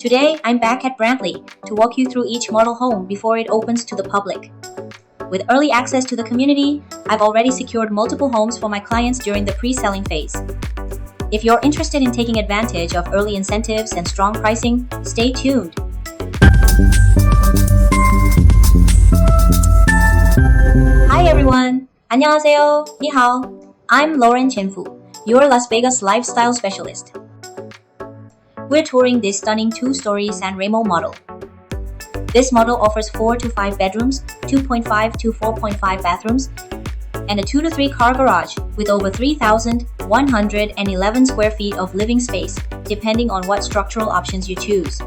Today, I'm back at Brantley to walk you through each model home before it opens to the public. With early access to the community, I've already secured multiple homes for my clients during the pre-selling phase. If you're interested in taking advantage of early incentives and strong pricing, stay tuned. Hi everyone! 안녕하세요. 你好. I'm Lauren Chenfu, your Las Vegas lifestyle specialist. We're touring this stunning 2-story Sanremo model. This model offers 4 to 5 bedrooms, 2.5 to 4.5 bathrooms, and a 2 to 3 car garage with over 3,111 square feet of living space, depending on what structural options you choose.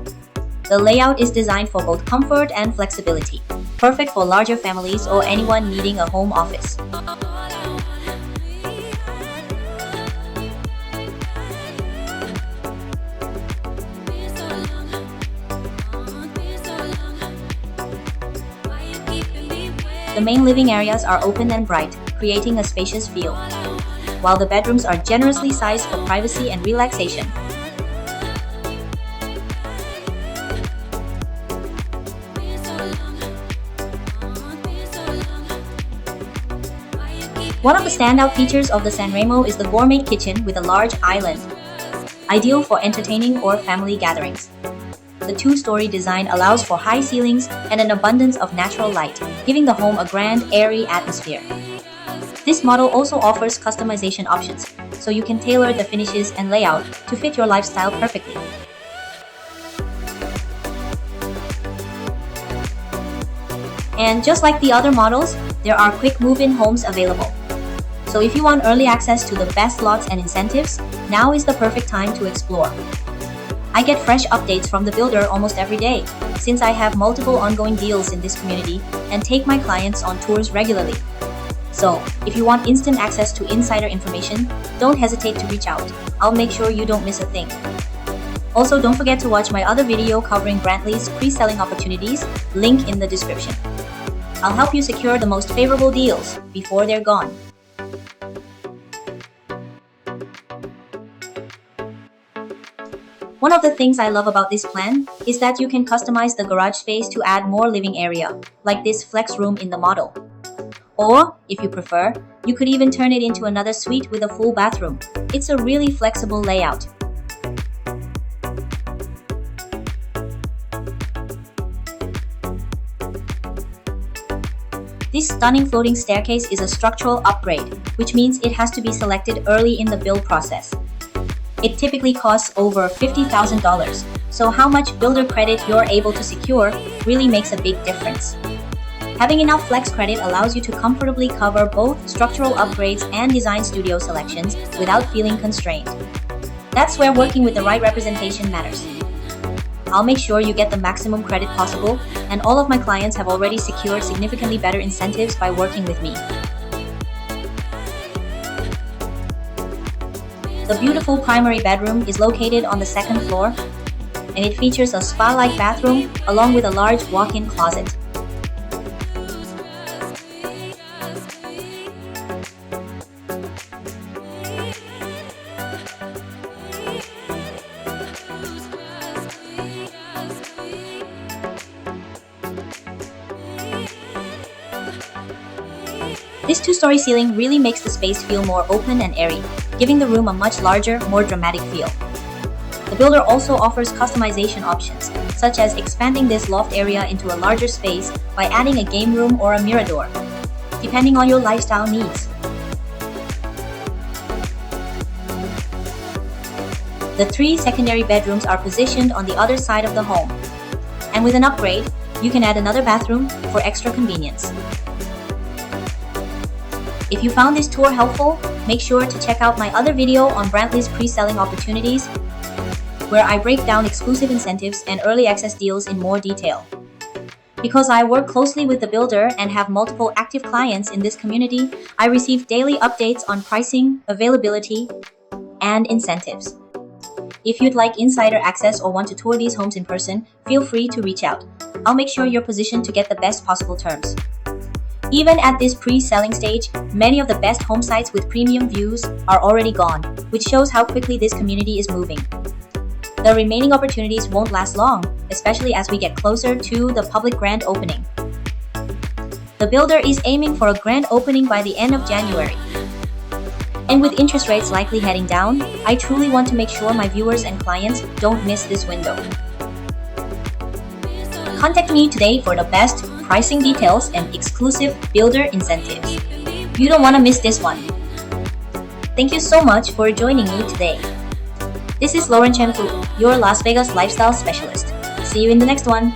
The layout is designed for both comfort and flexibility, perfect for larger families or anyone needing a home office. The main living areas are open and bright, creating a spacious feel, while the bedrooms are generously sized for privacy and relaxation. One of the standout features of the Sanremo is the gourmet kitchen with a large island, ideal for entertaining or family gatherings. The 2-story design allows for high ceilings and an abundance of natural light, giving the home a grand, airy atmosphere. This model also offers customization options, so you can tailor the finishes and layout to fit your lifestyle perfectly. And just like the other models, there are quick move-in homes available. So if you want early access to the best lots and incentives, now is the perfect time to explore. I get fresh updates from the builder almost every day, since I have multiple ongoing deals in this community and take my clients on tours regularly. So, if you want instant access to insider information, don't hesitate to reach out. I'll make sure you don't miss a thing. Also, don't forget to watch my other video covering Brantley's pre-selling opportunities, link in the description. I'll help you secure the most favorable deals before they're gone. One of the things I love about this plan is that you can customize the garage space to add more living area, like this flex room in the model. Or, if you prefer, you could even turn it into another suite with a full bathroom. It's a really flexible layout. This stunning floating staircase is a structural upgrade, which means it has to be selected early in the build process. It typically costs over $50,000, so how much builder credit you're able to secure really makes a big difference. Having enough flex credit allows you to comfortably cover both structural upgrades and design studio selections without feeling constrained. That's where working with the right representation matters. I'll make sure you get the maximum credit possible, and all of my clients have already secured significantly better incentives by working with me. The beautiful primary bedroom is located on the second floor, and it features a spa-like bathroom along with a large walk-in closet. This 2-story ceiling really makes the space feel more open and airy, giving the room a much larger, more dramatic feel. The builder also offers customization options, such as expanding this loft area into a larger space by adding a game room or a mirador, depending on your lifestyle needs. The 3 secondary bedrooms are positioned on the other side of the home, and with an upgrade, you can add another bathroom for extra convenience. If you found this tour helpful, make sure to check out my other video on Brantley's pre-selling opportunities, where I break down exclusive incentives and early access deals in more detail. Because I work closely with the builder and have multiple active clients in this community, I receive daily updates on pricing, availability, and incentives. If you'd like insider access or want to tour these homes in person, feel free to reach out. I'll make sure you're positioned to get the best possible terms. Even at this pre-selling stage, many of the best home sites with premium views are already gone, which shows how quickly this community is moving. The remaining opportunities won't last long, especially as we get closer to the public grand opening. The builder is aiming for a grand opening by the end of January. And with interest rates likely heading down, I truly want to make sure my viewers and clients don't miss this window. Contact me today for the best pricing details and exclusive builder incentives. You don't want to miss this one. Thank you so much for joining me today. This is Lauren Chen, your Las Vegas lifestyle specialist. See you in the next one.